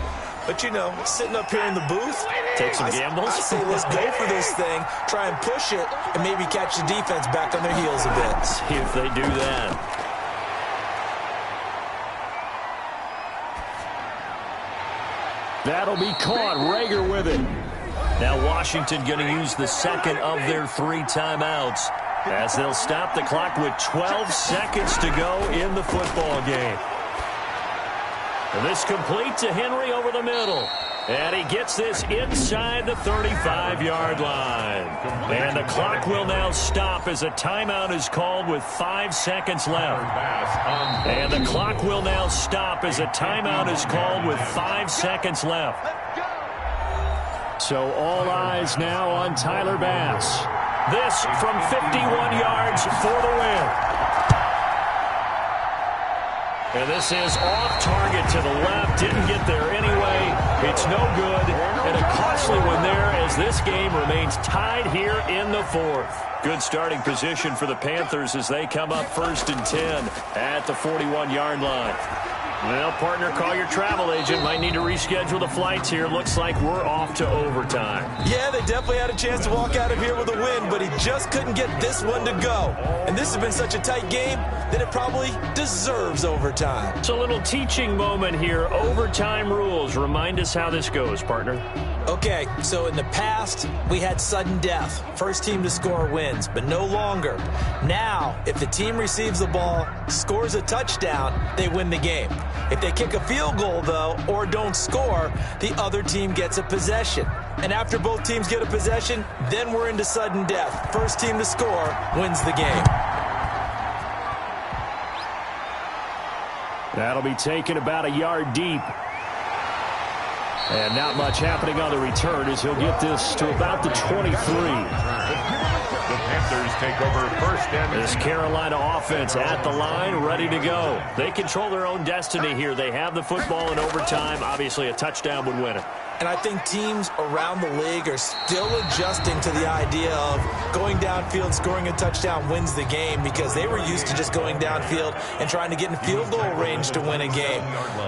But, you know, sitting up here in the booth, take some gambles. I say let's go for this thing, try and push it, and maybe catch the defense back on their heels a bit. See if they do that. That'll be caught. Rager with it. Now Washington going to use the second of their 3 timeouts as they'll stop the clock with 12 seconds to go in the football game. And this complete to Henry over the middle. And he gets this inside the 35-yard line. And the clock will now stop as a timeout is called with 5 seconds left. And the clock will now stop as a timeout is called with 5 seconds left. So all eyes now on Tyler Bass. This from 51 yards for the win. And this is off target to the left. Didn't get there anyway. It's no good. And a costly one there as this game remains tied here in the fourth. Good starting position for the Panthers as they come up 1st and 10 at the 41-yard line. Well, partner, call your travel agent. Might need to reschedule the flights here. Looks like we're off to overtime. Yeah, they definitely had a chance to walk out of here with a win, but he just couldn't get this one to go. And this has been such a tight game that it probably deserves overtime. It's a little teaching moment here. Overtime rules. Remind us how this goes, partner. Okay, so in the past, we had sudden death. First team to score wins, but no longer. Now, if the team receives the ball, scores a touchdown, they win the game. If they kick a field goal, though, or don't score, the other team gets a possession. And after both teams get a possession, then we're into sudden death. First team to score wins the game. That'll be taken about a yard deep. And not much happening on the return as he'll get this to about the 23. The Panthers take over 1st and This Carolina offense at the line, ready to go. They control their own destiny here. They have the football in overtime. Obviously, a touchdown would win it. And I think teams around the league are still adjusting to the idea of going downfield, scoring a touchdown wins the game because they were used to just going downfield and trying to get in field goal range to win a game.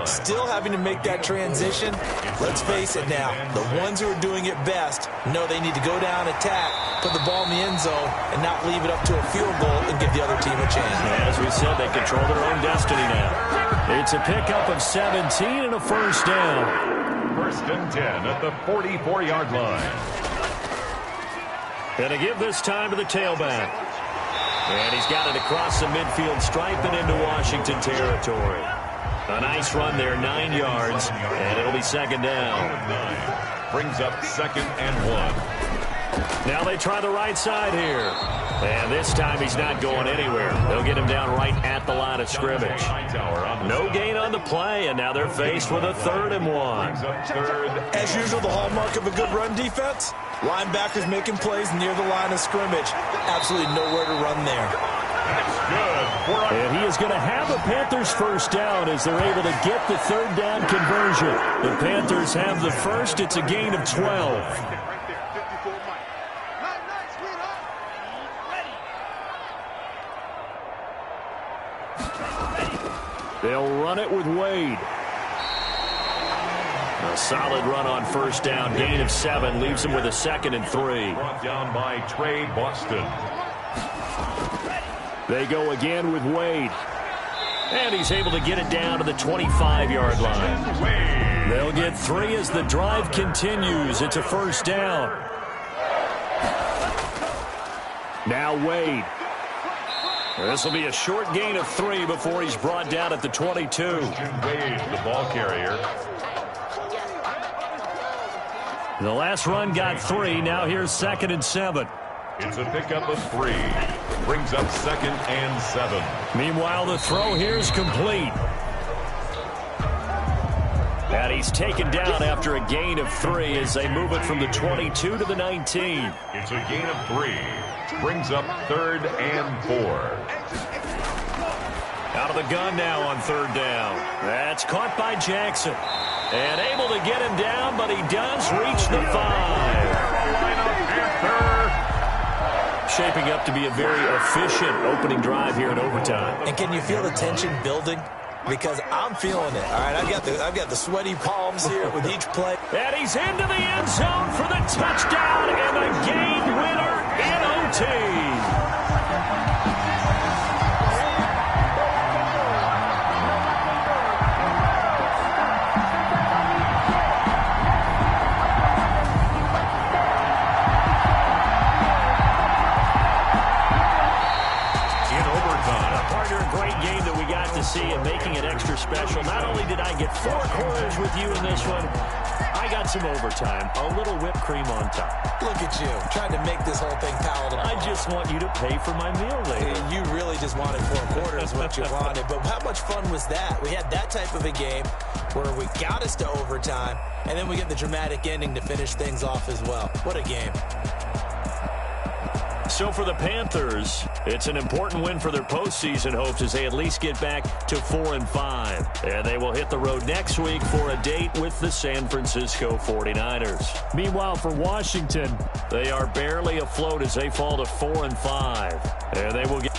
Still having to make that transition. Let's face it now, the ones who are doing it best know they need to go down, attack, put the ball in the end zone, and not leave it up to a field goal and give the other team a chance. As we said, they control their own destiny now. It's a pickup of 17 and a 1st down. 1st and 10 at the 44-yard line. And to give this time to the tailback. And he's got it across the midfield stripe and into Washington territory. A nice run there, 9 yards, and it'll be 2nd down. Brings up 2nd and 1. Now they try the right side here. And this time he's not going anywhere. They'll get him down right at the line of scrimmage. No gain on the play, and now they're faced with a 3rd and 1. As usual, the hallmark of a good run defense, linebackers making plays near the line of scrimmage. Absolutely nowhere to run there. That's good. And he is going to have the Panthers 1st down as they're able to get the 3rd down conversion. The Panthers have the 1st. It's a gain of 12. They'll run it with Wade. A solid run on 1st down. Gain of 7 leaves him with a 2nd and 3. Brought down by Trey Boston. They go again with Wade. And he's able to get it down to the 25-yard line. They'll get 3 as the drive continues. It's a 1st down. Now Wade. This will be a short gain of 3 before he's brought down at the 22. Wade, the ball carrier. The last run got 3. Now here's 2nd and 7. It's a pickup of 3. Brings up 2nd and 7. Meanwhile, the throw here is complete. And he's taken down after a gain of 3 as they move it from the 22 to the 19. It's a gain of 3. Brings up 3rd and 4. Out of the gun now on 3rd down. That's caught by Jackson. And able to get him down, but he does reach the 5. Shaping up to be a very efficient opening drive here in overtime. And can you feel the tension building? Because I'm feeling it. All right, I've got the sweaty palms here with each play. And he's into the end zone for the touchdown and a game winner in OT. See and making it extra special. Not only did I get 4 quarters with you in this one, I got some overtime, a little whipped cream on top. Look at you, trying to make this whole thing palatable. I just want you to pay for my meal later. You really just wanted 4 quarters what you wanted. But how much fun was that? We had that type of a game where we got us to overtime, and then we get the dramatic ending to finish things off as well. What a game. So for the Panthers, it's an important win for their postseason hopes as they at least get back to 4-5. And they will hit the road next week for a date with the San Francisco 49ers. Meanwhile, for Washington, they are barely afloat as they fall to 4-5. And they will get...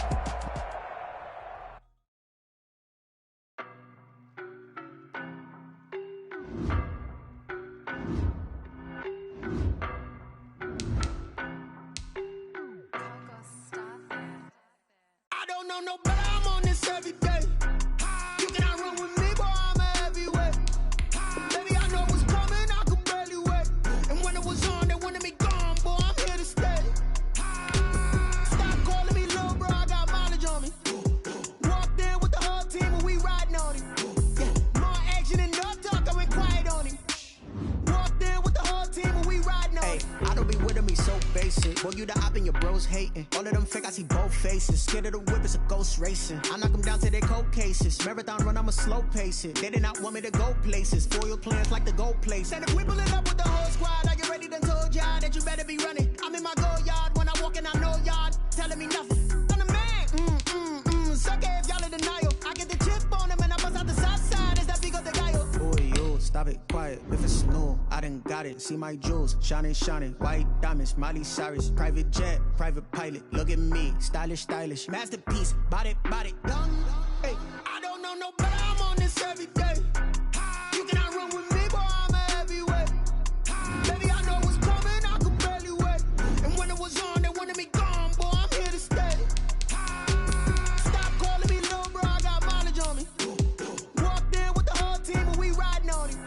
Racing. I knock them down to their cold cases. Marathon run, I'm a slow pace it. They did not want me to go places. Foil plans like the gold place. And if we pull it up with the whole squad, I get ready to told y'all that you better be running. I'm in my go yard when I walk in, I know y'all telling me nothing. I'm the man. Suck it if y'all in denial. I get the chip on them and I bust out the south side. Is that big of the guy? Boy, yo, stop it, quiet. If it's new, I done got it. See my jewels, shining. White diamonds, Miley Cyrus. Private jet, private pilot. Look at me, stylish. Masterpiece, body, done. Hey, I don't know no better, I'm on this every day. You cannot run with me, boy, I'm a heavyweight. Baby, I know what's coming, I could barely wait. And when it was on, they wanted me gone, boy, I'm here to stay. Stop calling me little bro, I got mileage on me. Walked in with the whole team and we riding on him.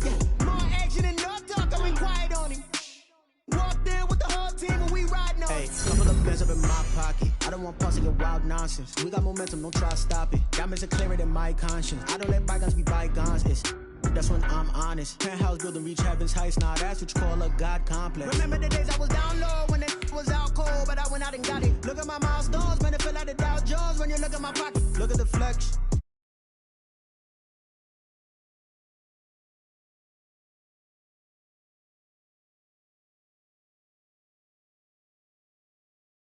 Yeah, more action and no talk, I been quiet on him. Walked in with the whole team and we riding on him. Couple of bands up in my pocket. I don't want pause to get wild nonsense. We got momentum, don't try to stop it. Diamonds are clearer than my conscience. I don't let bygones be bygones. That's when I'm honest. Penthouse building reach heaven's heights. Now that's what you call a God complex. Remember the days I was down low when it was out cold, but I went out and got it. Look at my milestones, man, it feel like the Dow Jones when you look at my pocket.